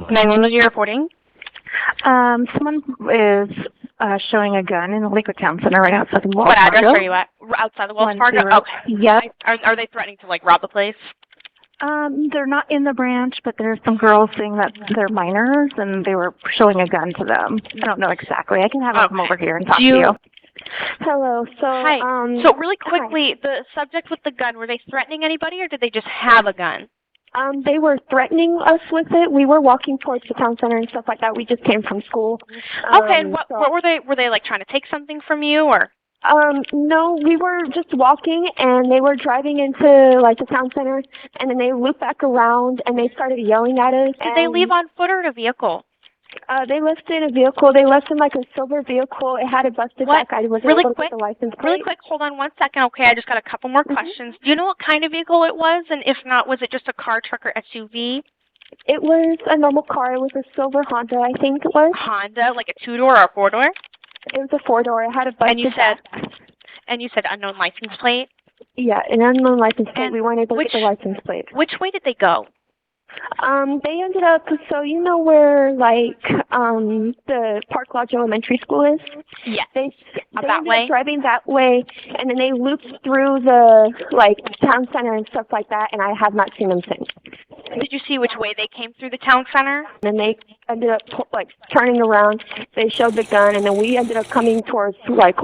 911, are you reporting? Someone is showing a gun in the Lakewood Town Center right outside the Wells What address Fargo. are you at? Outside the Wells 1 Fargo? 0. Okay. Yep. Are they threatening to, like, rob the place? They're not in the branch, but there's some girls saying that they're minors, and they were showing a gun to them. I don't know exactly. I can have them come over here and talk to you. Hello. So, Hi. So really quickly, the subject with the gun, were they threatening anybody, or did they just have a gun? they were threatening us with it. We were walking towards the town center and stuff like that. We just came from school. Okay. And what were they? Were they like trying to take something from you, or? No, we were just walking, and they were driving into, like, the town center, and then they looped back around, and they started yelling at us. Did they leave on foot or in a vehicle? They left in a vehicle. They left in, like, a silver vehicle. It had a busted back. I wasn't able to get the license plate. Really quick, hold on 1 second. Okay, I just got a couple more questions. Do you know what kind of vehicle it was? And if not, was it just a car, truck, or SUV? It was a normal car. It was a silver Honda, I think it was. Honda, like a 2-door or a 4-door? It was a 4-door. It had a busted back. And you said unknown license plate? Yeah, an unknown license plate. And we weren't able to get the license plate. Which way did they go? They ended up, so you know where, like, the Park Lodge Elementary School is? Yeah. They that ended way? up driving that way, and then they looped through the, like, town center and stuff like that, and I have not seen them since. Did you see which way they came through the town center? And then they ended up, like, turning around. They showed the gun, and then we ended up coming towards, like,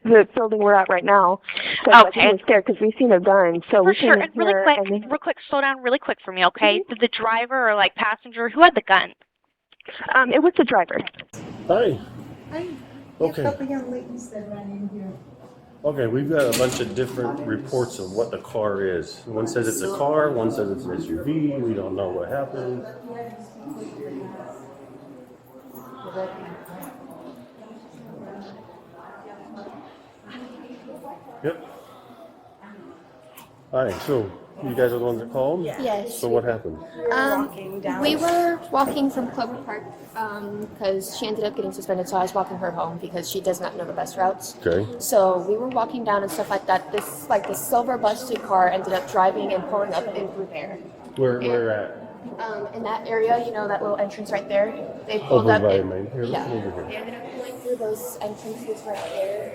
the building we're at right now. So, like, we were scared because we've seen a gun. So For we sure. came And real quick, slow down really quick for me, okay? Did the driver or, like, passenger, who had the gun? It was the driver. Hi. Hi. Okay. A couple young ladies that ran in here. Okay, we've got a bunch of different reports of what the car is. One says it's a car, one says it's an SUV. We don't know what happened. Yep. Hi, so you guys are the ones that called? Yes. So what happened? We were walking from Clover Park because she ended up getting suspended, so I was walking her home because she does not know the bus routes. Okay. So we were walking down and stuff like that. This silver busted car ended up driving and pulling up in through there. Where at? In that area, you know, that little entrance right there. They pulled Over up. by the main. Here, Yeah. over here. They ended up pulling through those entrances right there.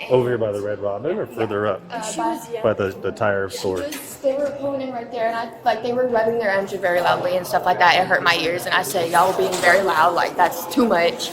Over here by the Red Robin or further up? By the tire store. They were pulling in right there, and they were revving their engine very loudly and stuff like that. It hurt my ears, and I said, y'all were being very loud, like, that's too much.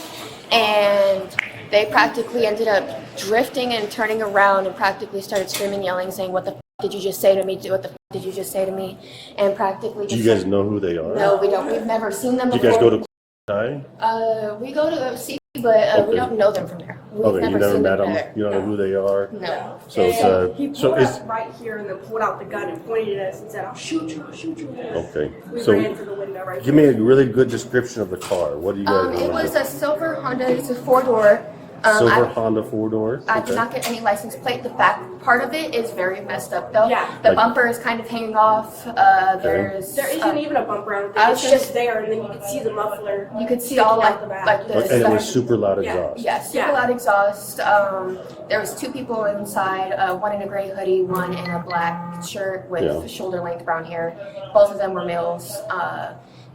And they practically ended up drifting and turning around and practically started screaming, yelling, saying, what the f*** did you just say to me? What the f*** did you just say to me? And practically Do you guys know who they are? No, we don't. We've never seen them before. Do you guys go to High? We go to see, but we don't know them from there. We've Okay, you never seen met them them? there. You don't know who they are? No. So it's He pulled up right here and then pulled out the gun and pointed at us and said, I'll shoot you, I'll shoot you. Okay. We So ran to the window right give me a really good description of the car. What do you guys It remember? was a silver Honda. It's a 4-door. Silver Honda 4-door? I did not get any license plate. The back part of it is very messed up, though. Yeah. The bumper is kind of hanging off. There isn't even a bumper on it. It's just there, and then you can see the muffler. You could see all like And it was super loud exhaust. Yes, super loud exhaust. There was 2 people inside, one in a gray hoodie, one in a black shirt with shoulder-length brown hair. Both of them were males.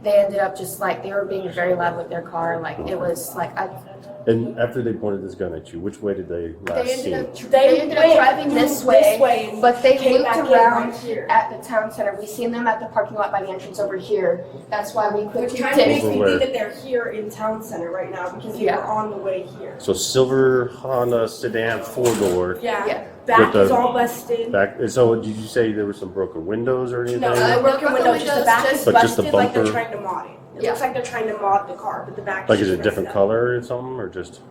They ended up just they were being very loud with their car. It was And after they pointed this gun at you, which way did they last see it? They ended up driving this way, but they looped around right here at the town center. We seen them at the parking lot by the entrance over here. That's why we They're quickly trying to make did. me think that they're here in town center right now because they were on the way here. So silver Honda sedan 4-door. Yeah. Back is all busted. Back. So did you say there were some broken windows or anything? No, broken windows, just the back is But just the busted like they're bumper? trying to mod it. It looks like they're trying to mod the car, but the back Like is is it just different messed up. color or something, or just?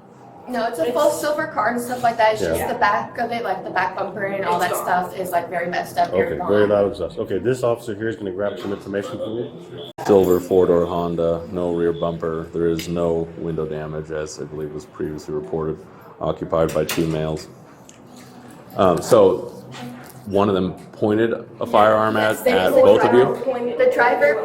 No, it's a full silver car and stuff like that. It's just Yeah. the back of it, like the back bumper and all that stuff is very messed up. Okay, very loud exhaust. Okay, this officer here is going to grab some information from you. Silver 4-door Honda, no rear bumper. There is no window damage, as I believe was previously reported. Occupied by 2 males. So one of them pointed a firearm at They both of you? The driver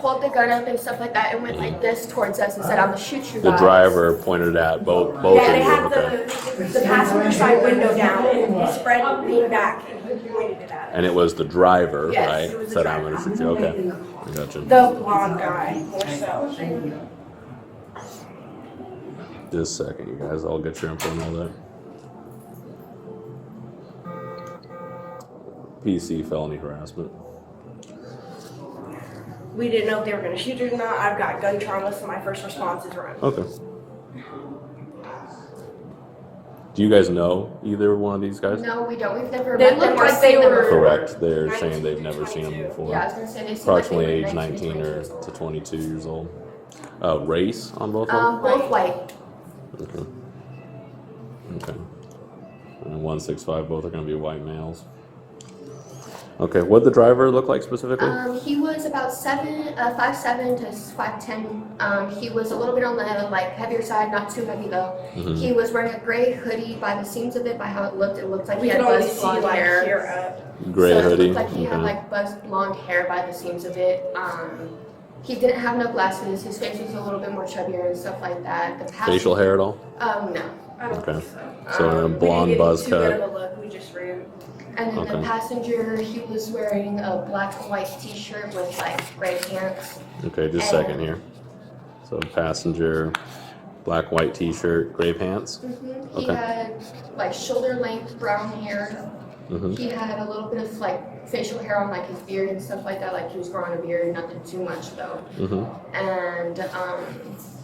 pulled the gun up and stuff like that and went like this towards us and said, "I'm gonna shoot you The guys." driver pointed at both Yeah, of they you. had Okay. the passenger side window down and he spread leaned back and he pointed it at us. And it was the driver, Yes, right? it was the Said, I'm driver. going to shoot you. Okay. I got you. The blonde guy, more so. Just a second, you guys. I'll get your info and all that. PC, felony harassment. We didn't know if they were going to shoot or not. I've got gun trauma, so my first response is run. Okay. Do you guys know either one of these guys? No, we don't. We've never They met them looked or like they seen them were- before. Correct. They're saying they've never seen them before. Yeah, I was gonna say they seem like they Approximately were age 19 19 or years old. to 22 years old. Race on both of them? Both white. Okay. Okay. And 165, both are going to be white males. Okay, what did the driver look like specifically? He was about 5'7" to 5'10". He was a little bit on the heavier side, not too heavy though. Mhm. He was wearing a gray hoodie. By the seams of it, by how it looked like We he had could only buzzed see blonde like hair. here up. Gray So hoodie. It looked like he had Okay. like buzzed blonde hair by the seams of it. He didn't have no glasses. His face was a little bit more chubbier and stuff like that. The Facial hair at all? No. I don't Okay. think so. So a We didn't blonde get buzz too good cut. of a look. We just ran. And then the Okay. passenger, he was wearing a black and white t-shirt with like gray pants. Okay, just a second here. So passenger, black, white t-shirt, gray pants. He Okay. had like shoulder length brown hair. Mm-hmm. He had a little bit of like facial hair on like his beard and stuff like that. Like he was growing a beard, nothing too much though. Mm-hmm. And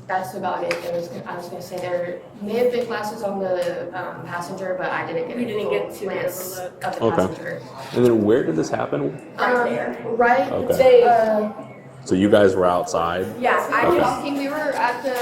that's about it. I was gonna say there may have been glasses on the passenger, but I didn't get We a didn't full get too good of a glance look. of the Okay. passenger. And then where did this happen? Right there. Right. Okay. So you guys were outside? Yeah, I Okay. just Walking, we were at the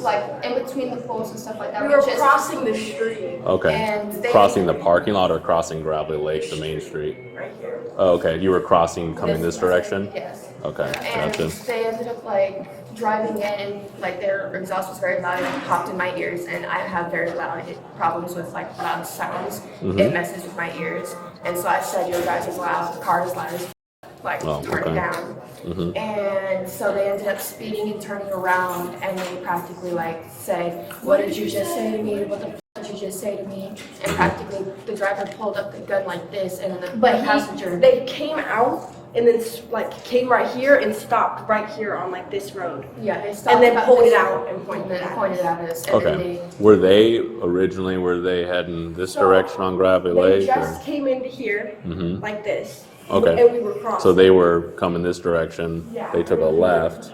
like in between the poles and stuff like that. we were just crossing the street Okay. And they- Crossing the parking lot or crossing Gravelly Lake, the main street? right here. Oh, okay. You were crossing coming this direction? Yes. Okay, And gotcha. they ended up like driving in and like their exhaust was very loud and it popped in my ears, and I have very loud problems with like loud sounds. Mhm. It messes with my ears. And so I said, your guys is loud, the car is loud as like Oh, turn okay. it down. Mm-hmm. And so they ended up speeding and turning around, and they practically like said, "What did you just say to me? What the f- did you just say to me?" And practically the driver pulled up the gun like this, and then the But passenger. they came out and then like came right here and stopped right here on like this road. Yeah, they stopped And then about pulled this it out and pointed and then it at pointed us. at us. And then Okay. Were they heading this So, direction on Gravelly They Lake? just came into here Mm-hmm. like this. Okay. And we were crossing. So they were coming this direction. Yeah. They took a left.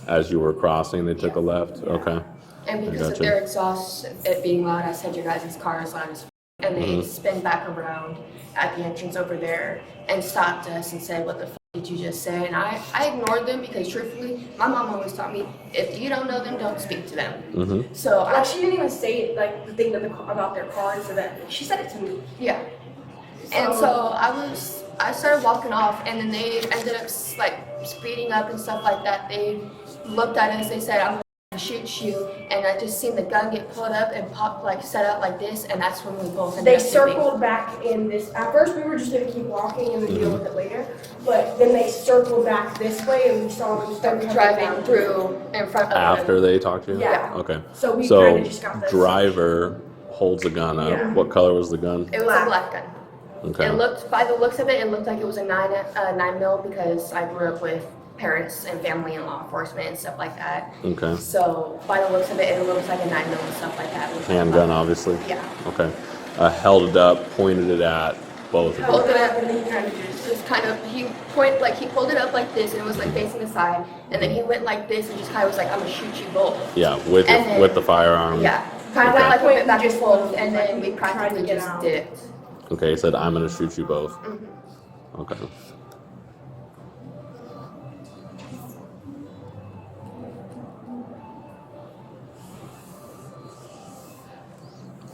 As you were crossing, they took a left. Okay. And because of Gotcha. their exhaust, it being loud, I said, your guys' car is loud as f-. And they Mhm. spin back around at the entrance over there and stopped us and said, what the f did you just say? And I ignored them because truthfully, my mom always taught me, if you don't know them, don't speak to them. Mm-hmm. So I, Like she didn't even say it, like the thing about their car, so that she said it to me. yeah. And so I started walking off, and then they ended up like speeding up and stuff like that. They looked at us, they said, I'm gonna shoot you, and I just seen the gun get pulled up and pop like set up like this, and that's when we both ended They up leaving. circled back in this. At first, we were just gonna keep walking and then deal with it later. But then they circled back this way, and we saw them start coming driving down. through in front of After them. they talked to you? Yeah. Okay. So we So kind of just got this. driver holds the gun up. Yeah. What color was the gun? It was a black gun. Okay. It looked, by the looks of it, it looked like it was a 9 mil because I grew up with parents and family and law enforcement and stuff like that. Okay. So by the looks of it, it looks like a 9 mil and stuff like that. Handgun, obviously. Yeah. Okay. Held it up, pointed it at both of you. Pulled it up And then he kind of just kind of, he pulled it up like this, and it was like facing the side, and then he went like this and just kind of was like, I'm gonna shoot you both. Yeah, with And then- with the firearm. Yeah, kind of Okay. went like a bit back and Just forth, and then we tried to practically get just out. dipped. Okay, he said, I'm gonna shoot you both. Mm-hmm. Okay.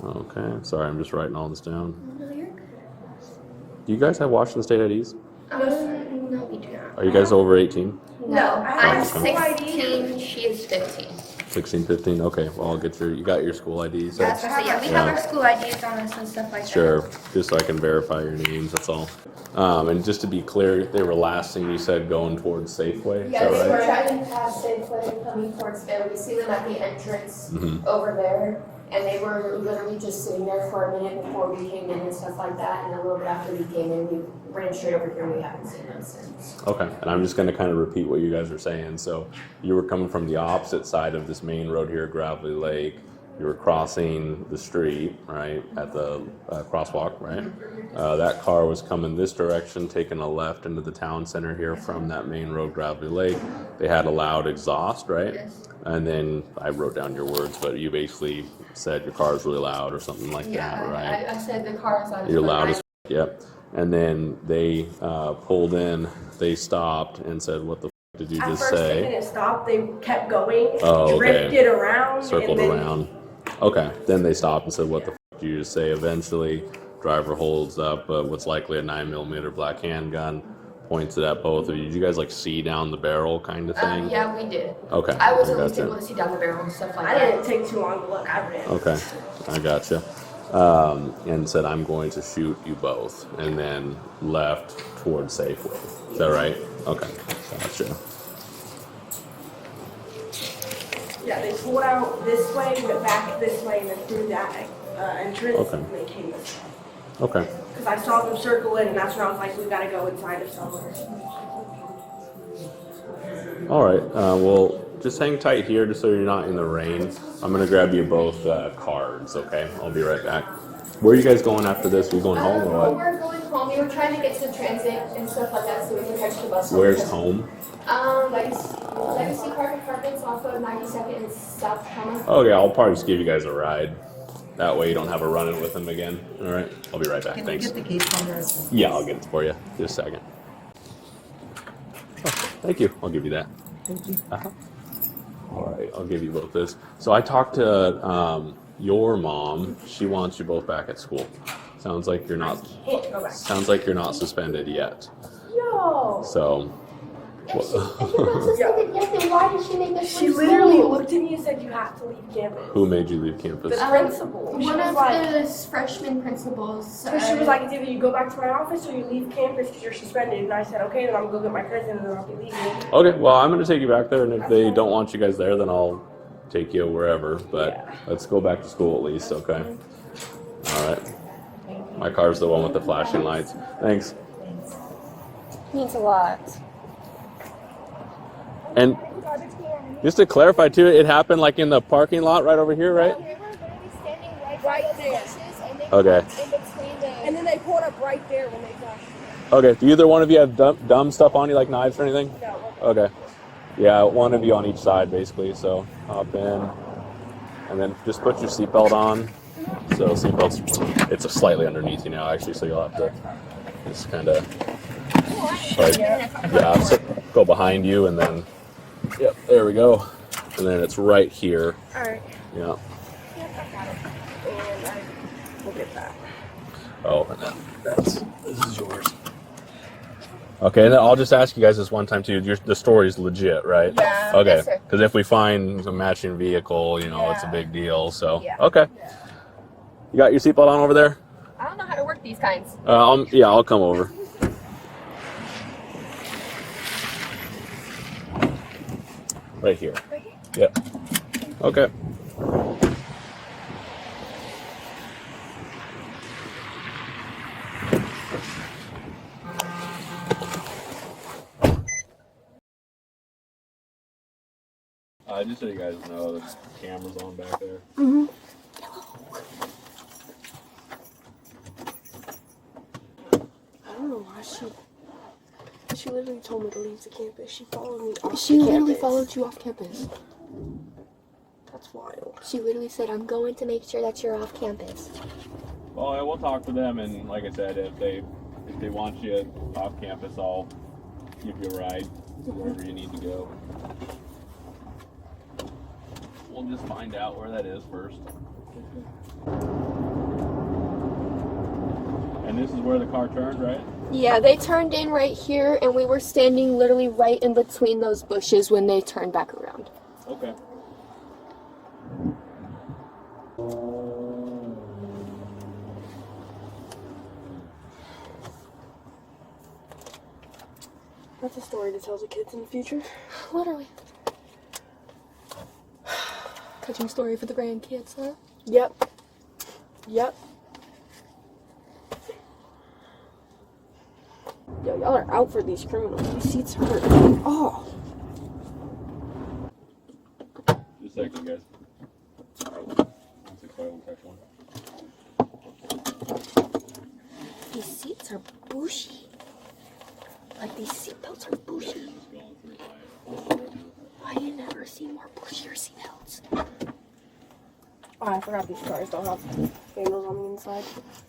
Okay, sorry, I'm just writing all this down. Do you guys have Washington State IDs? No, we do not. Are you guys over 18? No, I'm I have Okay. 16, she is 15. 16, 15. Okay, well, I'll get you got your school IDs. Yeah, so yeah, we have our school IDs on us and stuff like that. Sure, just so I can verify your names, that's all. And just to be clear, they were last thing you said going towards Safeway, Yeah, is they that were right? driving past Safeway and coming towards there. We see them at the entrance over there. And they were literally just sitting there for a minute before we came in and stuff like that. And a little bit after we came in, we ran straight over here and we haven't seen them since. Okay, and I'm just gonna kind of repeat what you guys are saying. So you were coming from the opposite side of this main road here, Gravelly Lake. You were crossing the street, right, at the crosswalk, right? That car was coming this direction, taking a left into the town center here from that main road, Gravelly Lake. They had a loud exhaust, right? Yes. And then I wrote down your words, but you basically said your car is really loud or something like that, right? I said the car is loud. You're loud as yep. And then they pulled in, they stopped and said, what the did you just At first say? they didn't stop, they kept going, Oh, okay. drifted around. Circled and then, around. Okay, then they stopped and said, what the did you just say? Eventually, driver holds up what's likely a 9mm black handgun, points it at both of you. Did you guys like see down the barrel kind of thing? Yeah, we did. Okay. I was at least gotcha. able to see down the barrel and stuff like I that. didn't take too long to look, I ran. Okay, I gotcha. And said, I'm going to shoot you both, and then left towards Safeway. Is that right? Okay, gotcha. Yeah, they pulled out this way, went back this way, and then through that entrance, Okay. and they came this way. Okay. Because I saw them circle in, and that's when I was like, we gotta go inside of somewhere. All right. Well, just hang tight here just so you're not in the rain. I'm going to grab you both cards, okay? I'll be right back. Where are you guys going after this? We going home or what? We're going home. We were trying to get some transit and stuff like that so we can catch the bus. Where's home? Legacy Park Apartments off of 92nd and South Tacoma. Okay, I'll probably just give you guys a ride. That way you don't have a run-in with them again. All right? I'll be right back. Can Thanks. you get the keys from there as well? Yeah, I'll get it for you. Just a second. Oh, thank you. I'll give you that. Thank you. All right, I'll give you both this. So I talked to your mom. She wants you both back at school. Sounds like you're not. Can't go back. Sounds like you're not suspended yet. Yo! So. If you're not suspended yet, then why did she make us She leave literally school? looked at me and said, you have to leave campus. Who made you leave campus? The principal. She One was of like, the freshman principals. so she was like, it's either you go back to my office or you leave campus because you're suspended. And I said, okay, then I'm gonna go get my cousin and then I'll be leaving. Okay, well, I'm going to take you back there, and if they don't want you guys there, then I'll take you wherever. But let's go back to school at least, okay? All right. My car's the one with the flashing lights. Thanks. Means a lot. And just to clarify too, it happened like in the parking lot right over here, right? We were literally standing right there. And they Okay. in between the. And then they pulled up right there when they got. Okay. Do either one of you have dumb stuff on you, like knives or anything? No. Okay. Yeah, one of you on each side, basically. So hop in, and then just put your seatbelt on. So seatbelt's slightly underneath you now, actually. So you'll have to just kind of so go behind you, and then there we go, and then it's right here. All right. Yeah. And I will get that. Oh, and then this is yours. Okay, and then I'll just ask you guys this one time too. The story's legit, right? Yeah. Okay. Yes, sir. Because if we find a matching vehicle, it's a big deal. So Yeah. okay. You got your seatbelt on over there? I don't know how to work these kinds. I'll come over. Right here. Yep. Okay. Just so you guys know, the camera's on back there. Mm-hmm. I don't know why she literally told me to leave the campus. She followed me off She the literally campus. followed you off campus. That's wild. She literally said, I'm going to make sure that you're off campus. Well, yeah, we'll talk to them, and like I said, if they want you off campus, I'll give you a ride wherever you need to go. We'll just find out where that is first. And this is where the car turned, right? Yeah, they turned in right here, and we were standing literally right in between those bushes when they turned back around. Okay. That's a story to tell the kids in the future. Literally. Touching story for the grandkids, huh? Yep. Yep. Yo, y'all are out for these criminals. These seats hurt. Oh. Just a second, guys. That's a coil and catch one. These seats are bushy. Like, these seatbelts are bushy. Why do you never see more bushier seatbelts? Oh, I forgot these cars don't have handles on the inside.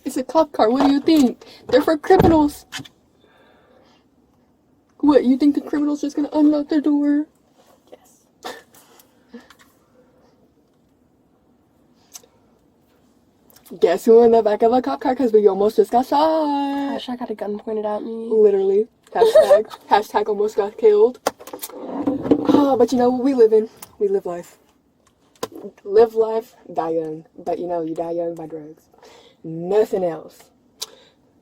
It's a cop car. What do you think? They're for criminals. What, you think the criminal's just gonna unlock their door? Yes. Guess who in the back of a cop car? Because we almost just got shot. Gosh, I got a gun pointed at me. Literally. Hashtag. Hashtag almost got killed. Ah, but you know what we live in? We live life. Live life, die young. But you know, you die young by drugs. Nothing else.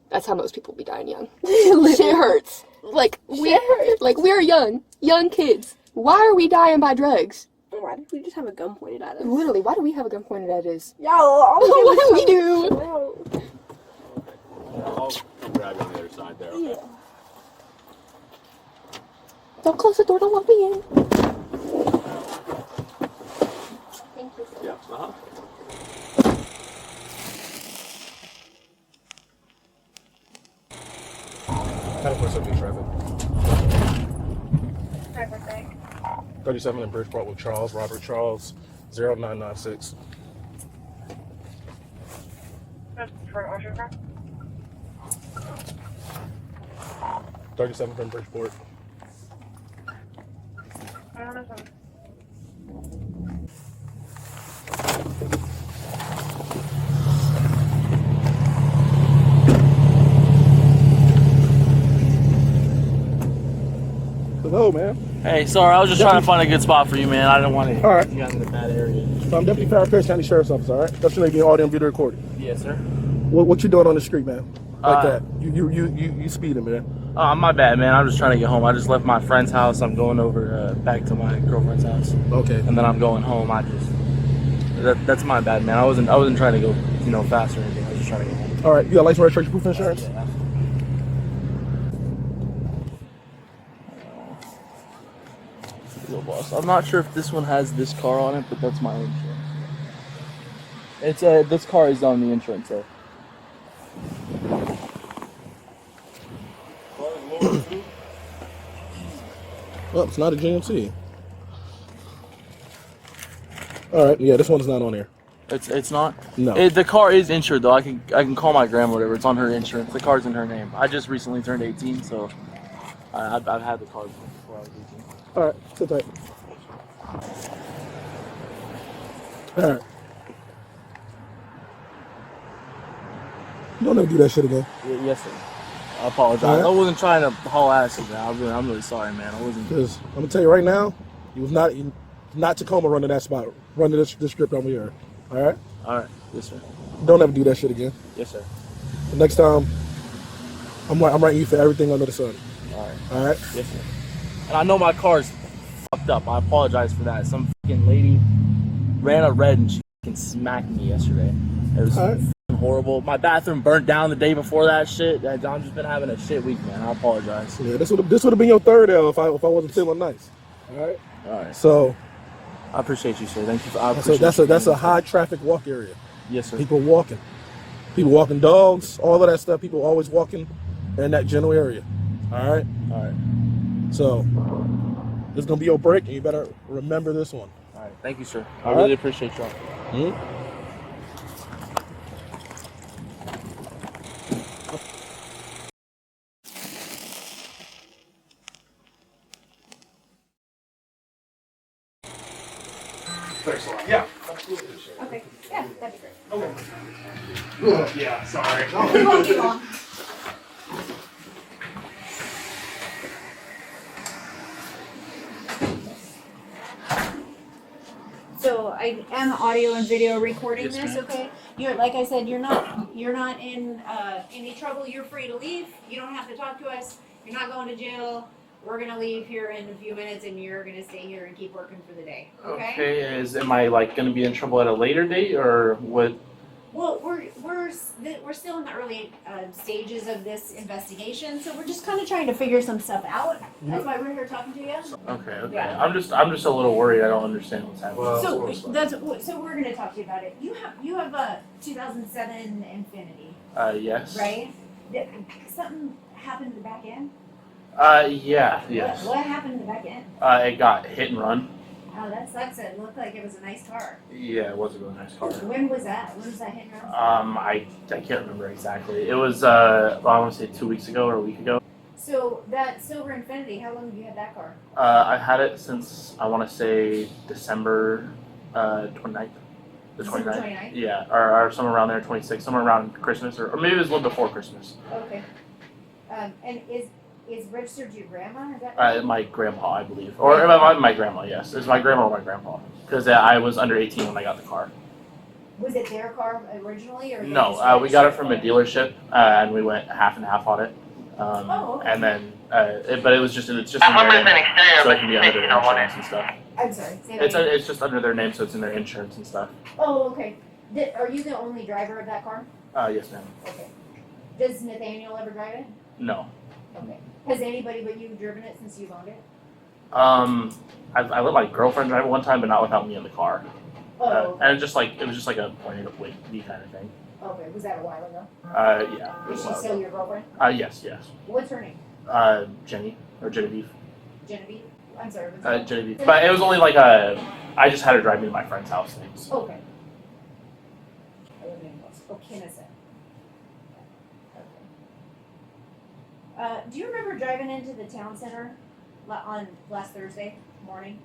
That's how most people be dying young. Shit hurts. Like we are young kids. Why are we dying by drugs? Why did we just have a gun pointed at us? Literally, why do we have a gun pointed at us? Yo, all What do we do? I'll grab you on the other side there. Okay. Yeah. Don't close the door. Don't let me in. Thank you. Yeah. Kind of for something traffic. 37 in Bridgeport with Charles, Robert Charles, 0996. That's for Ocean Park? 37 from Bridgeport. I don't know. Hello, man. Hey, sorry, I was just trying to find a good spot for you, man. I didn't want to All right. get you in a bad area. So I'm Deputy Parapet County Sheriff's Office, all right? That's your name being audio and video recorded. Yes, sir. What you doing on the street, man? Like that. You speeding, man. My bad, man. I'm just trying to get home. I just left my friend's house. I'm going over back to my girlfriend's house. Okay. And then I'm going home. That's my bad, man. I wasn't trying to go, fast or anything. I was just trying to get home. All right. You got license, registration, proof of insurance? Yeah. Boss. I'm not sure if this one has this car on it, but that's my insurance. It's this car is on the insurance though. Well, it's not a GMC. All right. Yeah, this one's not on there. It's not. No. The car is insured though. I can call my grandma, whatever. It's on her insurance. The car's in her name. I just recently turned 18, so I've had the car before I was 18. All right. Sit tight. All right. Don't ever do that shit again. Yes, sir. I apologize. Right. I wasn't trying to haul ass at that. I'm really sorry, man. I wasn't. Because I'm gonna tell you right now, you was not Tacoma running that spot, running this script over here. All right. All right. Yes, sir. Don't ever do that shit again. Yes, sir. The next time, I'm writing you for everything under the sun. All right. All right. Yes, sir. And I know my car's fucked up. I apologize for that. Some fucking lady ran a red and she fucking smacked me yesterday. It was fucking horrible. My bathroom burnt down the day before that shit. I've just been having a shit week, man. I apologize. Yeah, this would have been your third L if I wasn't feeling nice. All right. All right. So I appreciate you, sir. Thank you. That's a high traffic walk area. Yes, sir. People walking dogs, all of that stuff. People always walking in that general area. All right. All right. So this is gonna be your break, and you better remember this one. All right. Thank you, sir. I really appreciate y'all. Mm-hmm. Thanks a lot. Yeah. Okay. Yeah, that'd be great. Okay. Yeah, sorry. We won't be long. So I am audio and video recording Yes, this, ma'am. okay? You're, like I said, you're not in any trouble. You're free to leave. You don't have to talk to us. You're not going to jail. We're gonna leave here in a few minutes, and you're gonna stay here and keep working for the day. Okay? Okay. Am I like gonna be in trouble at a later date or what? Well, we're still in the early stages of this investigation, so we're just kind of trying to figure some stuff out. That's why we're here talking to you. Okay. Okay. Yeah. I'm just a little worried. I don't understand what's happening. So we're gonna talk to you about it. You have a 2007 Infinity, Yes. right? Something happened in the back end. Yeah. Yes. What happened in the back end? It got hit and run. Oh, that sucks. It looked like it was a nice car. Yeah, it was a really nice car. When was that? When was that hit and run? I can't remember exactly. It was I want to say 2 weeks ago or a week ago. So that silver Infinity, how long have you had that car? I've had it since I want to say December 29th. The 29th? 29th? Yeah, or somewhere around there, 26th, somewhere around Christmas, or maybe it was a little before Christmas. Okay. And is registered to your grandma? Is that right? My grandpa, I believe, or my grandma. Yes, it's my grandma or my grandpa, because I was under 18 when I got the car. Was it their car originally, or No, we got it from a dealership, and we went half and half on it. Okay. And then, but it's just in their name, so it can be under their insurance and stuff. I'm sorry. Say that again. It's just under their name, so it's in their insurance and stuff. Oh, okay. Are you the only driver of that car? Yes, ma'am. Okay. Does Nathaniel ever drive it? No. Okay. Has anybody but you driven it since you've owned it? I let my girlfriend drive it one time, but not without me in the car. Oh. Okay. And it was just like a point A to point B kind of thing. Okay. Was that a while ago? Yeah. Is she still your girlfriend? Yes. What's her name? Jenny or Genevieve. Genevieve. I'm sorry. What's her name? Genevieve. But it was only like I just had her drive me to my friend's house things. Okay. Her name was Kinnison. Do you remember driving into the town center on last Thursday morning?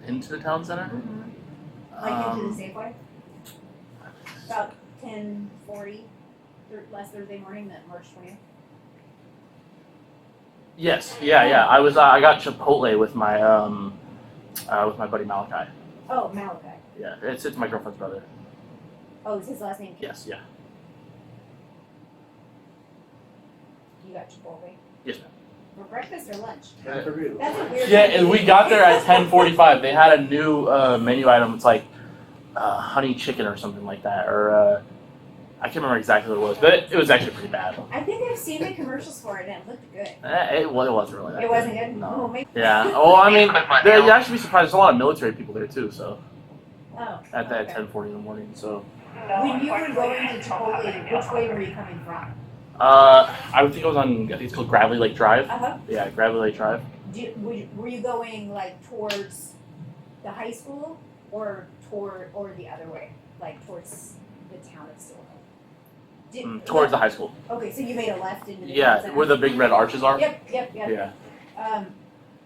Into the town center? Mm-hmm. Like into the Safeway? About 10:40 last Thursday morning, that March 20th. Yes. Yeah. I was. I got Chipotle with my buddy Malachi. Oh, Malachi. Yeah. It's my girlfriend's brother. Oh, is his last name? Yes. Yeah. You got Chipotle. Yes, ma'am. For breakfast or lunch? That's a weird. Yeah, and we got there at 10:45. They had a new menu item. It's like honey chicken or something like that, or I can't remember exactly what it was, but it was actually pretty bad. I think I've seen the commercials for it and it looked good. It wasn't really that It wasn't good? No. Oh, maybe. Yeah. Well, I mean, you actually be surprised. There's a lot of military people there too. So Oh. at 10:40 in the morning. So When you were going to Chipotle, which way were you coming from? I would think I was on. I think it's called Gravelly Lake Drive. Uh-huh. Yeah, Gravelly Lake Drive. Were you going like towards the high school or the other way, like towards the town of Stillwell? Towards the high school. Okay, so you made a left into the town Yeah, center. where the big red arches are. Yep. Yeah.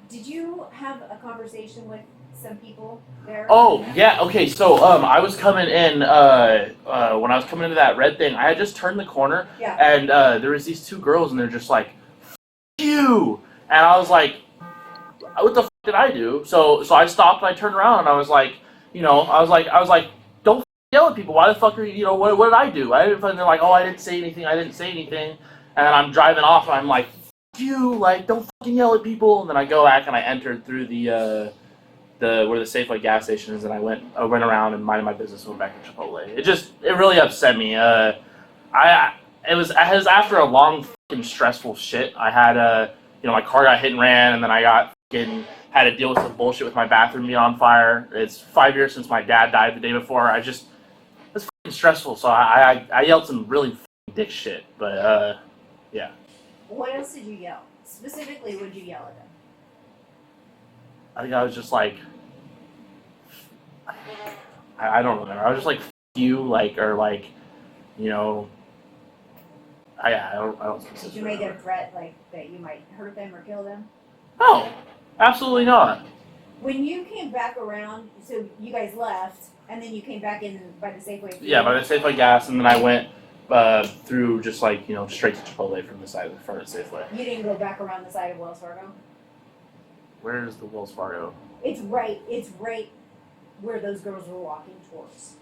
Did you have a conversation with some people there? Oh yeah. Okay. So I was coming in when I was coming into that red thing. I had just turned the corner. Yeah. And there was these two girls, and they're just like, "F you," and I was like, "What the f did I do?" So I stopped and I turned around and I was like, I was like, "Don't f yell at people. Why the fuck are you? What did I do?" And they're like, "Oh, I didn't say anything. I didn't say anything." And then I'm driving off and I'm like, "F you! Like, don't fucking yell at people." And then I go back and I entered through the where the Safeway gas station is, and I went around and minded my business and went back to Chipotle. It really upset me. It was after a long fucking stressful shit. I had my car got hit and ran, and then I had to deal with some bullshit with my bathroom being on fire. It's 5 years since my dad died the day before. It's fucking stressful. So I yelled some really fucking dick shit. But yeah. What else did you yell? Specifically, would you yell at them? I think I was just like, I don't remember. I was just like, F you, like, or like, I don't specifically Did you make remember. a threat like that you might hurt them or kill them? No, absolutely not. When you came back around, so you guys left, and then you came back in by the Safeway. Yeah, by the Safeway gas, and then I went through just like, straight to Chipotle from the side of the front of Safeway. You didn't go back around the side of Wells Fargo? Where is the Wells Fargo? It's right where those girls were walking towards.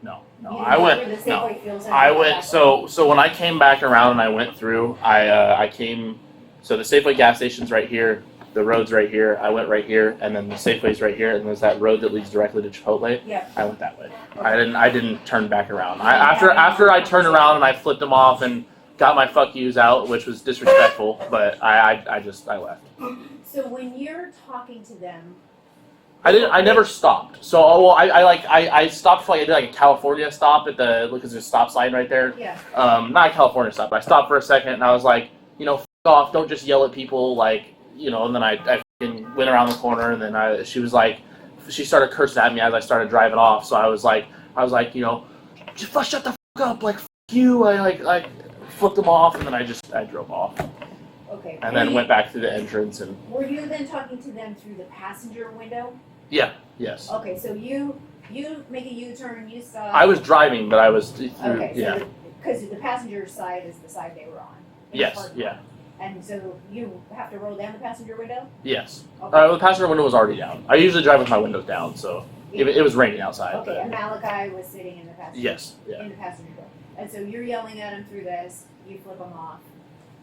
No, You I know went. where the No, Safeway feels and I all went. that? So when I came back around and I went through, I came So the Safeway gas station's right here, the road's right here, I went right here, and then the Safeway's right here, and there's that road that leads directly to Chipotle. Yep. I went that way. I didn't turn back around. After I turned around and I flipped them off and got my fuck yous out, which was disrespectful, but I left. So when you're talking to them, I never stopped. So I stopped for I did like a California stop at because there's a stop sign right there. yeah. Not a California stop. But I stopped for a second and I was like, f off, don't just yell at people, and then I fucking went around the corner and then she was like, she started cursing at me as I started driving off. So I was like, just shut the fuck up, like fuck you. I flipped them off and then I drove off. Okay. And then went back through the entrance and. Were you then talking to them through the passenger window? Yeah. Yes. Okay, so you make a U-turn, you stop. I was driving, but I was through. Okay, yeah. so because the passenger side is the side they were on. Yes. Yeah. And so you have to roll down the passenger window? Yes. Okay. The passenger window was already down. I usually drive with my windows down, so it was raining outside. Okay, and Malachi was sitting in the passenger. Yes. Yeah. In the passenger door. And so you're yelling at him through this. You flip them off.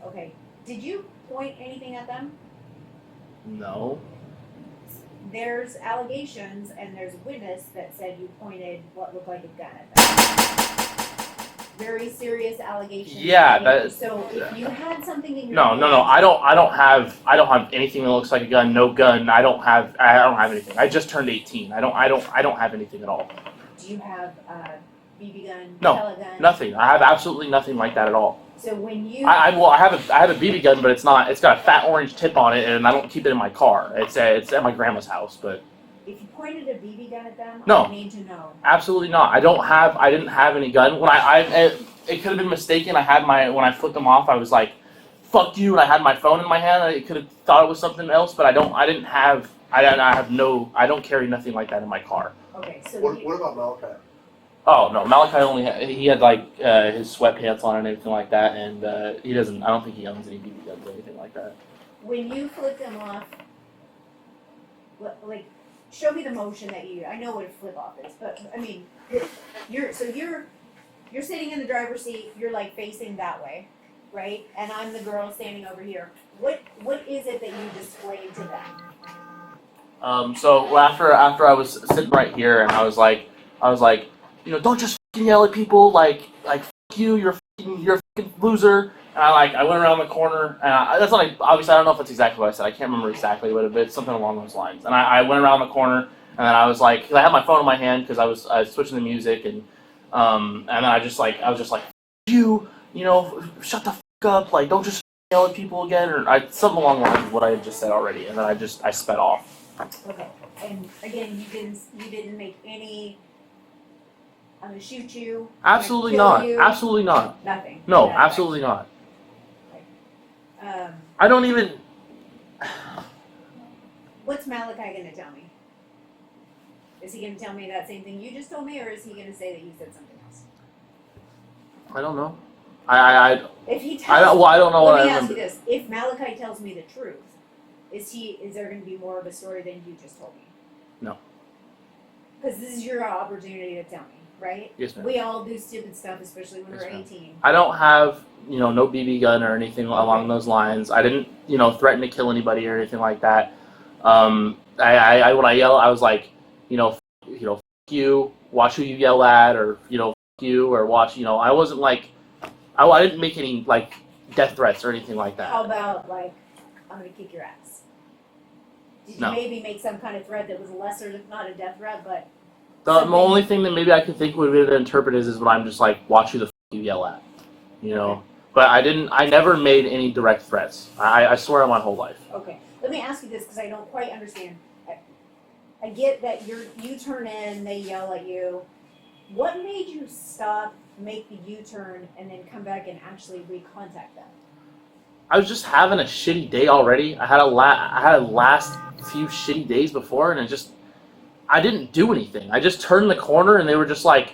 Okay. Did you point anything at them? No. There's allegations, and there's a witness that said you pointed what looked like a gun at them. Very serious allegations. Yeah. So if you had something in your No. I don't have anything that looks like a gun. No gun. I don't have anything. I just turned 18. I don't have anything at all. Do you have a BB gun? No. Telegun? Nothing. I have absolutely nothing like that at all. So when you I have a BB gun, but it's got a fat orange tip on it, and I don't keep it in my car. It's at my grandma's house, but. If you pointed a BB gun at them, No. I need to know. Absolutely not. I didn't have any gun. When it could have been mistaken. When I flipped them off, I was like, "Fuck you!" and I had my phone in my hand. It could have thought it was something else, but I don't carry nothing like that in my car. Okay, so What about Malachi? Oh no, Malachi he had his sweatpants on and everything like that, and he doesn't. I don't think he owns any BB guns or anything like that. when you flip them off, show me the motion that you. I know what a flip off is, but I mean, you're sitting in the driver's seat. You're facing that way, right? And I'm the girl standing over here. What is it that you displayed to them? So after I was sitting right here, and I was like, don't just fucking yell at people, like fuck you, you're a fucking loser. And I went around the corner, and that's not obviously I don't know if that's exactly what I said. I can't remember exactly what it, but it's something along those lines. And I went around the corner, and then I was like, 'cause I had my phone in my hand because I was switching the music, and then I was just like, you, shut the fuck up, don't just yell at people again, or something along the lines of what I had just said already, and then I sped off. Okay, and again, you didn't make any. I'm gonna shoot you. Absolutely I'm gonna not. kill you. Absolutely not. Nothing. No, Nothing. absolutely not. Um, I don't even. what's Malachi gonna tell me? Is he gonna tell me that same thing you just told me, or is he gonna say that you said something else? I don't know. If he tells, I don't know what let I me ask remember. you this: if Malachi tells me the truth, is there going to be more of a story than you just told me? No. Because this is your opportunity to tell me, right? Yes, ma'am. We all do stupid stuff, especially when Yes, we're ma'am. 18. I don't have, no BB gun or anything along those lines. I didn't, threaten to kill anybody or anything like that. When I yell, I was like, fuck you, watch who you yell at, or, fuck you, or watch, I wasn't I didn't make any, death threats or anything like that. How about, I'm going to kick your ass? Did you No. maybe make some kind of threat that was lesser, not a death threat, but... The only thing that maybe I could think would be to interpret is when I'm just watch who the f you yell at, Okay. But I never made any direct threats. I swear on my whole life. Okay, let me ask you this, because I don't quite understand. I get that you turn in, they yell at you. What made you stop, make the U-turn, and then come back and actually recontact them? I was just having a shitty day already. I had a last few shitty days before, and I didn't do anything. I just turned the corner, and they were just like,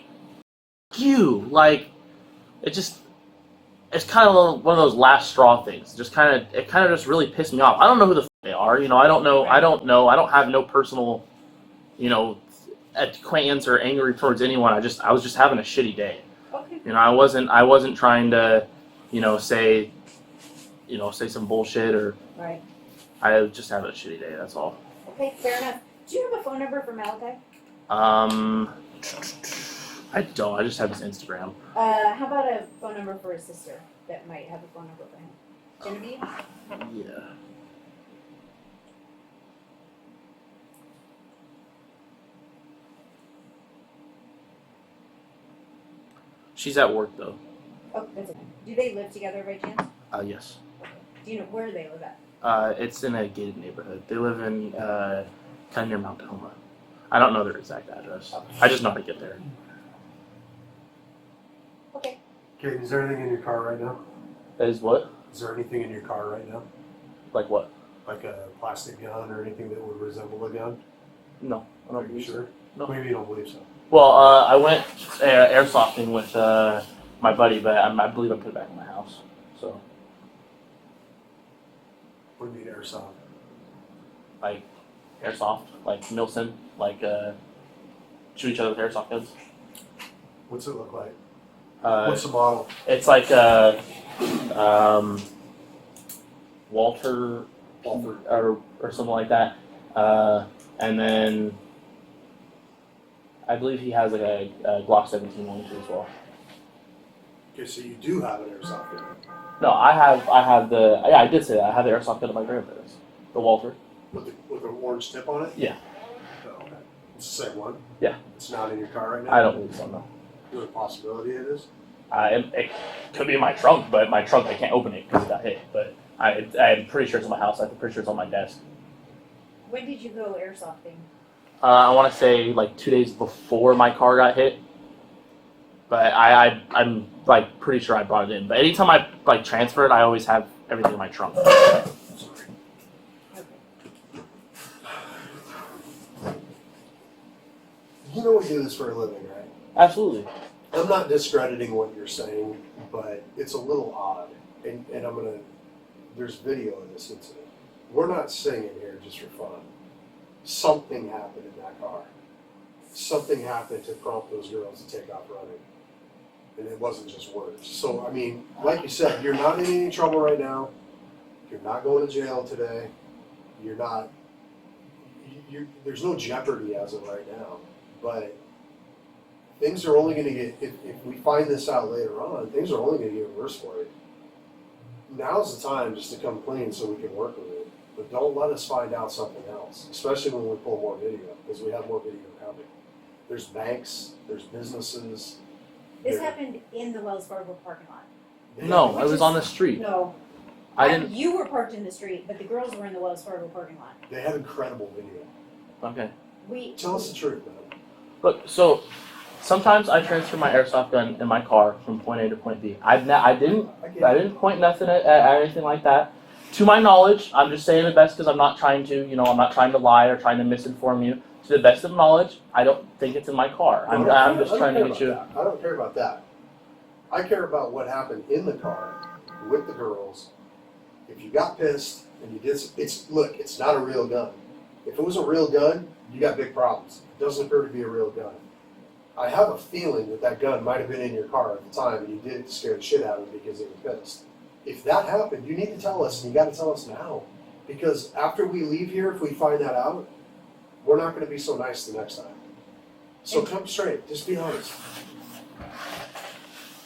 "You," it's kind of one of those last straw things. It kind of just really pissed me off. I don't know who the f they are. I don't know. I don't have no personal, acquaintance or angry towards anyone. I was just having a shitty day. Okay. I wasn't trying to, say, say some bullshit, or Right. I just have a shitty day. That's all. Okay, fair enough. Do you have a phone number for Malachi? I don't. I just have his Instagram. How about a phone number for his sister that might have a phone number for him? Genevieve? Yeah. She's at work though. Oh, that's okay. Do they live together by chance? Yes. Do you know where do they live at? It's in a gated neighborhood. They live in kind of near Mount Tacoma. I don't know their exact address. I just know how to get there. Okay. Okay, is there anything in your car right now? Is what? Is there anything in your car right now? Like what? Like a plastic gun or anything that would resemble a gun? No, I don't Are you believe so. sure? No. Maybe you don't believe so. Well, I went airsofting with my buddy, but I believe I put it back in my house. So, What do you mean airsoft? like, airsoft, like Milson, like shoot each other with airsoft guns. What's it look like? Uh, What's the model? It's like Walter or something like that, and then I believe he has like a Glock 17 on as well. Okay, so you do have an airsoft gun. No, I did say that. I have the airsoft gun at my grandparents, the Walter. With an orange tip on it? Yeah. Oh, okay. It's the same one? Yeah. It's not in your car right now? I don't believe so, no. There's a possibility it is? It could be in my trunk, but my trunk, I can't open it because it got hit. But I'm pretty sure it's in my house. I'm pretty sure it's on my desk. When did you go airsofting? I want to say like 2 days before my car got hit. But I'm like pretty sure I brought it in. But anytime I like transfer it, I always have everything in my trunk. You know we do this for a living, right? Absolutely. I'm not discrediting what you're saying, but it's a little odd. And there's video of this incident. We're not singing here just for fun. Something happened in that car. Something happened to prompt those girls to take off running. And it wasn't just words. So, I mean, like you said, you're not in any trouble right now. You're not going to jail today. There's no jeopardy as of right now. But things are only going to get, if we find this out later on, things are only going to get worse for you. Now's the time just to come clean so we can work with it. But don't let us find out something else, especially when we pull more video, because we have more video coming. There's banks, there's businesses. This happened in the Wells Fargo parking lot. No, I was on the street. No. I didn't. You were parked in the street, but the girls were in the Wells Fargo parking lot. They have incredible video. Okay. Tell us the truth, man. Look, so sometimes I transfer my airsoft gun in my car from point A to point B. I didn't point nothing at anything like that. To my knowledge, I'm just saying the best because I'm not trying to, I'm not trying to lie or trying to misinform you. To the best of knowledge, I don't think it's in my car. I'm just trying to get you. I don't care about that. I care about what happened in the car with the girls. If you got pissed and you did, it's not a real gun. If it was a real gun, you got big problems. It doesn't appear to be a real gun. I have a feeling that gun might have been in your car at the time and you did it to scare the shit out of them because they were pissed. If that happened, you need to tell us, and you got to tell us now. Because after we leave here, if we find that out, we're not going to be so nice the next time. So come straight. Just be honest.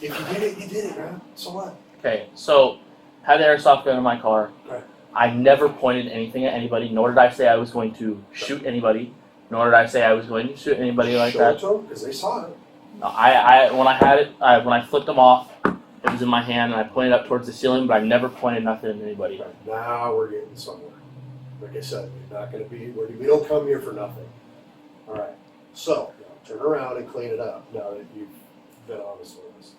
If you did it, you did it, man. So what? Okay, so had the airsoft gun in my car. Right. I never pointed anything at anybody, nor did I say I was going to shoot anybody, nor did I say I was going to shoot anybody like that. Show it to them, because they saw it. No, when I flipped them off, it was in my hand, and I pointed up towards the ceiling, but I never pointed nothing at anybody. Right. Now we're getting somewhere. Like I said, we're not going to be, we don't come here for nothing. All right. So, turn around and clean it up now that you've been honest with us.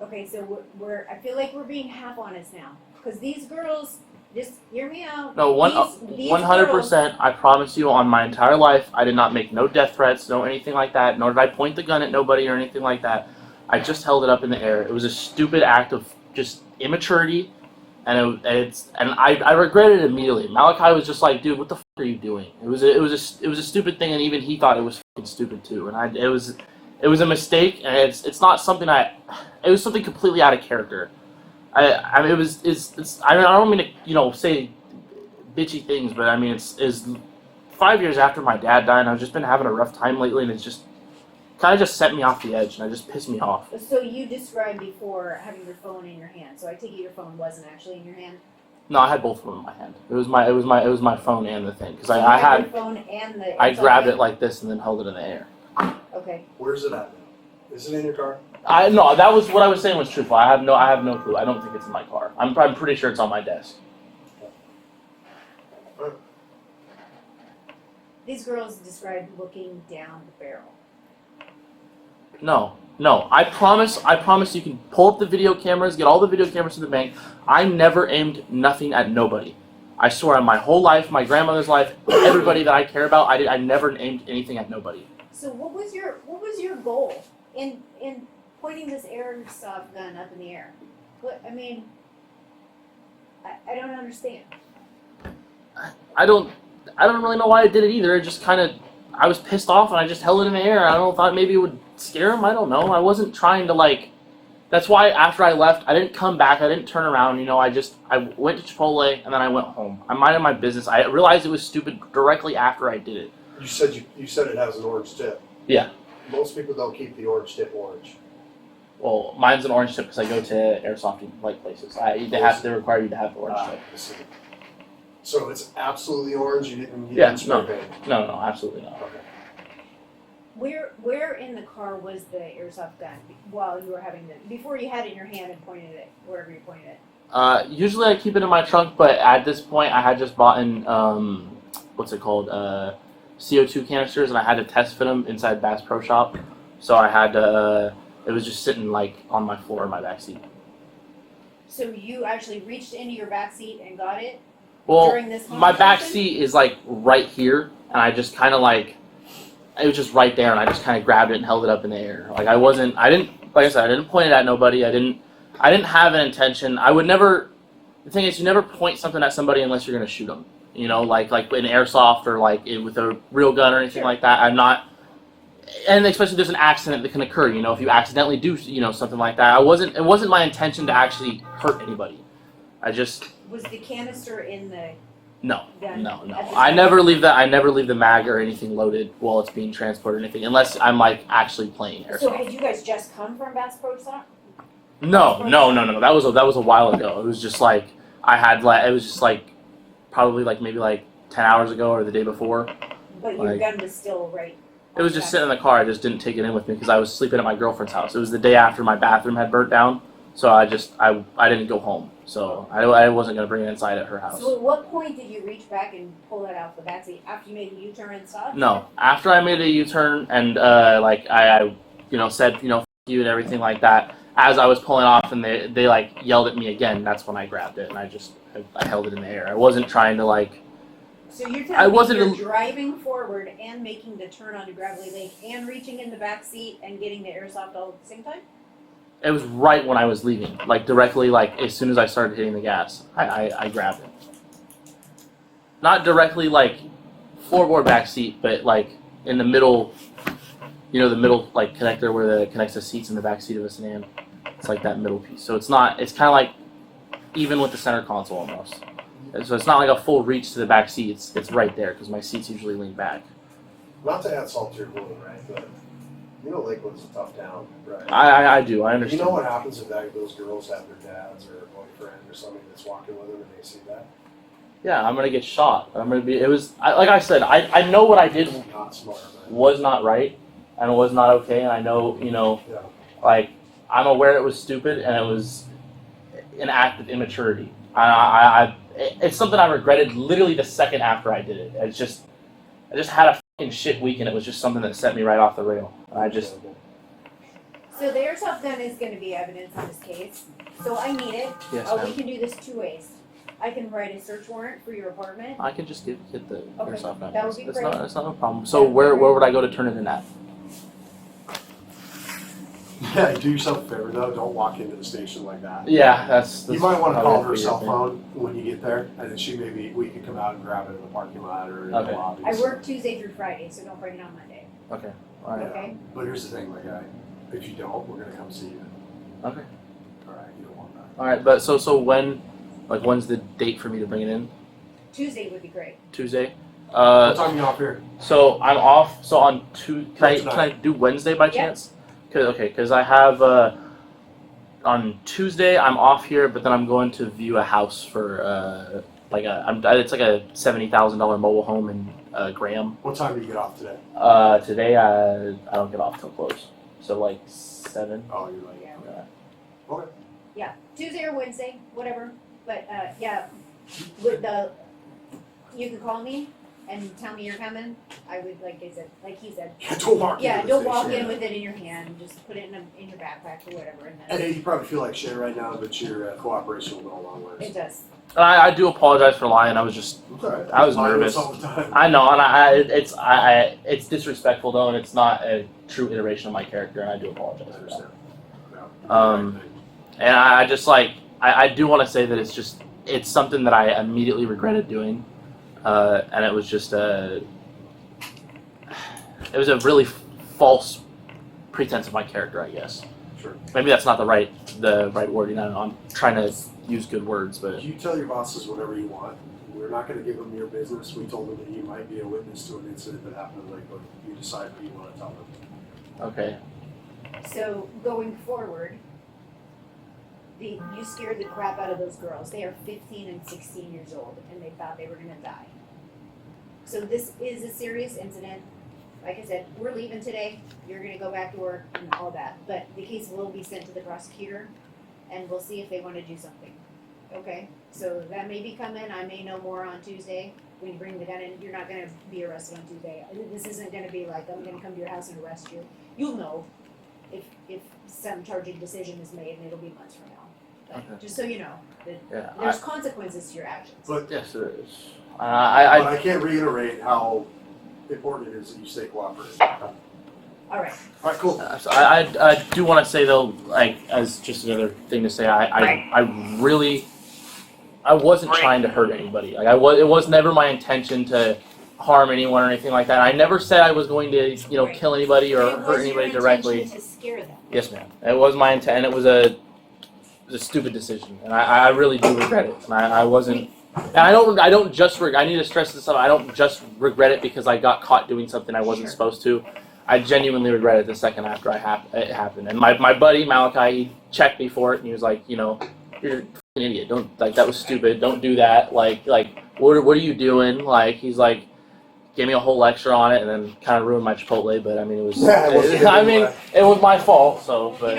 Okay, so I feel like we're being half honest now. Because these girls, just hear me out. No, 100%. I promise you, on my entire life, I did not make no death threats, no anything like that. Nor did I point the gun at nobody or anything like that. I just held it up in the air. It was a stupid act of just immaturity, and I regretted it immediately. Malachi was just like, "Dude, what the fuck are you doing?" It was a stupid thing, and even he thought it was fucking stupid too. And it was a mistake, and it's not something it was something completely out of character. I mean, I don't mean to, you know, say bitchy things, but I mean, it's 5 years after my dad died, and I've just been having a rough time lately, and it's just kind of just set me off the edge, and it just pissed me off. So you described before having your phone in your hand. So I take it your phone wasn't actually in your hand. No, I had both of them in my hand. It was my phone and the thing, because So I had your phone and the. I grabbed it like this and then held it in the air. Okay. Where's it at now? Is it in your car? No, that was what I was saying was truthful. I have no clue. I don't think it's in my car. I'm pretty sure it's on my desk. These girls described looking down the barrel. No. I promise you can pull up the video cameras, get all the video cameras to the bank. I never aimed nothing at nobody. I swear on my whole life, my grandmother's life, everybody that I care about, I never aimed anything at nobody. So what was your goal in pointing this airsoft gun up in the air? What, I mean, I don't understand. I don't really know why I did it either. It just kind of, I was pissed off and I just held it in the air. I don't know, thought maybe it would scare him. I don't know. I wasn't trying to like. That's why after I left, I didn't come back. I didn't turn around. You know, I went to Chipotle and then I went home. I minded my business. I realized it was stupid directly after I did it. You said it has an orange tip. Yeah. Most people don't keep the orange tip orange. Well, mine's an orange tip because I go to airsofting like places. They require you to have the orange tip. So it's absolutely orange. You didn't No, absolutely not. Okay. Where in the car was the airsoft gun while you were before you had it in your hand and pointed it wherever you pointed it? Usually I keep it in my trunk, but at this point I had just bought in what's it called, CO2 canisters, and I had to test fit them inside Bass Pro Shop. So I had to. It was just sitting like on my floor in my back seat. So you actually reached into your back seat and got it? Well, during this my back seat is like right here, and I just kind of like, it was just right there, and I just kind of grabbed it and held it up in the air. Like I didn't point it at nobody. I didn't have an intention. I would never. The thing is, you never point something at somebody unless you're gonna shoot them. You know, like in airsoft or like with a real gun or anything like that. I'm not. And especially there's an accident that can occur. You know, if you accidentally do, you know, something like that. It wasn't my intention to actually hurt anybody. Was the canister in the No. gun? I never leave the mag or anything loaded while it's being transported or anything, unless I'm like actually playing airsoft. So had you guys just come from Bass Pro Shop? No. That was a while ago. It was just like it was just like probably like maybe like 10 hours ago or the day before. But your gun was still right. It was just sitting in the car. I just didn't take it in with me because I was sleeping at my girlfriend's house. It was the day after my bathroom had burnt down, so I didn't go home. So I wasn't gonna bring it inside at her house. So at what point did you reach back and pull that out the backseat? After you made a U-turn and stuff? No, after I made a U-turn and like I said f you and everything like that. As I was pulling off and they like yelled at me again, that's when I grabbed it and I held it in the air. I wasn't trying to like. So you're telling me you're driving forward and making the turn onto Gravelly Lake and reaching in the back seat and getting the airsoft all at the same time? It was right when I was leaving, like directly, like as soon as I started hitting the gas, I grabbed it. Not directly like floorboard back seat, but like in the middle, the middle like connector where it connects the seats in the back seat of a sedan. It's like that middle piece. So it's kind of like even with the center console almost. So it's not like a full reach to the back seat. It's right there because my seats usually lean back. Not to add salt to your wound, right? But Lakewood's a tough town, right? I do. I understand. You know what happens if those girls have their dads or a boyfriend or somebody that's walking with them and they see that? Yeah, I'm gonna get shot. Like I said, I know what I did Not smart, man. was not right and was not okay, and I know, like I'm aware it was stupid and it was an act of immaturity. It's something I regretted literally the second after I did it. I just had a fucking shit week and it was just something that set me right off the rail. So the airsoft gun is going to be evidence in this case. So I need it. Yes, We ma'am. can do this two ways. I can write a search warrant for your apartment. I can just get the airsoft gun. That would be great. That's not a problem. So where would I go to turn it in at? Yeah, do yourself a favor though. Don't walk into the station like that. Yeah, that's You might want to call her probably cell a phone when you get there, and then we could come out and grab it in the parking lot or in the Okay. lobby. I work Tuesday through Friday, so don't bring it on Monday. Okay. All right. Okay? But here's the thing, if you don't, we're gonna come see you. Okay. All right, you don't want that. All right, but so when, like, when's the date for me to bring it in? Tuesday would be great. Tuesday. What time are you off here? So I'm off. So on can I do Wednesday by chance? Because I have on Tuesday I'm off here, but then I'm going to view a house for it's like a $70,000 mobile home in Graham. What time do you get off today? Today I don't get off till close. So like 7. Oh, you're like, Yeah. okay. Yeah, Tuesday or Wednesday, whatever. But yeah, with you can call me and tell me you're coming. I would, like he said. Yeah, don't walk Yeah, into don't this walk thing, in with it in your hand. Just put it in your backpack or whatever. And then And you probably feel like shit right now, but your cooperation will go a long ways. it does. I do apologize for lying. I was just I was Lie to nervous. us all the time. I know, and it's disrespectful though, and it's not a true iteration of my character, and I do apologize for that. And I just I do want to say that it's something that I immediately regretted doing, and it was just it was a really false pretense of my character, I guess. Sure. Maybe that's not the right wording. I don't know. I'm trying to use good words, but You tell your bosses whatever you want. We're not going to give them your business. We told them that you might be a witness to an incident that happened in Lakewood. You decide what you want to tell them. okay. So going forward, you scared the crap out of those girls. They are 15 and 16 years old, and they thought they were going to die. So this is a serious incident. Like I said, we're leaving today. You're going to go back to work and all that. But the case will be sent to the prosecutor, and we'll see if they want to do something. Okay? So that may be coming. I may know more on Tuesday. When you bring the gun in, you're not going to be arrested on Tuesday. This isn't going to be like, I'm going to come to your house and arrest you. You'll know if some charging decision is made, and it'll be months from now. But Okay. just so you know, that Yeah. there's consequences to your actions. But, Yes, there is. but I can't reiterate how important it is that you stay cooperative. All right. All right, cool. So I do want to say though, like as just another thing to say, I wasn't trying to hurt anybody. Like it was never my intention to harm anyone or anything like that. I never said I was going to kill anybody or hurt anybody directly. It was your intention to scare them. Yes, ma'am. It was my intent, and it was a stupid decision, and I really do regret it. And I wasn't. And I don't just I need to stress this out. I don't just regret it because I got caught doing something I wasn't supposed to. I genuinely regret it the second after it happened. And my buddy Malachi, he checked me for it, and he was like, you're an idiot. Don't that was stupid. Don't do that. Like what are you doing? Like he's like, gave me a whole lecture on it, and then kind of ruined my Chipotle. But I mean, it was. It was my fault. So, but.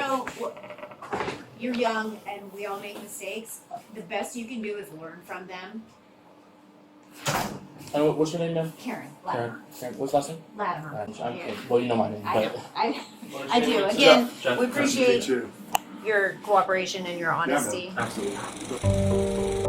You're young, and we all make mistakes. The best you can do is learn from them. And what's your name, ma'am? Karen. Karen. What's last name? Latimer. Well, you know my name. I do. Again, we appreciate You too. your cooperation and your honesty. Absolutely.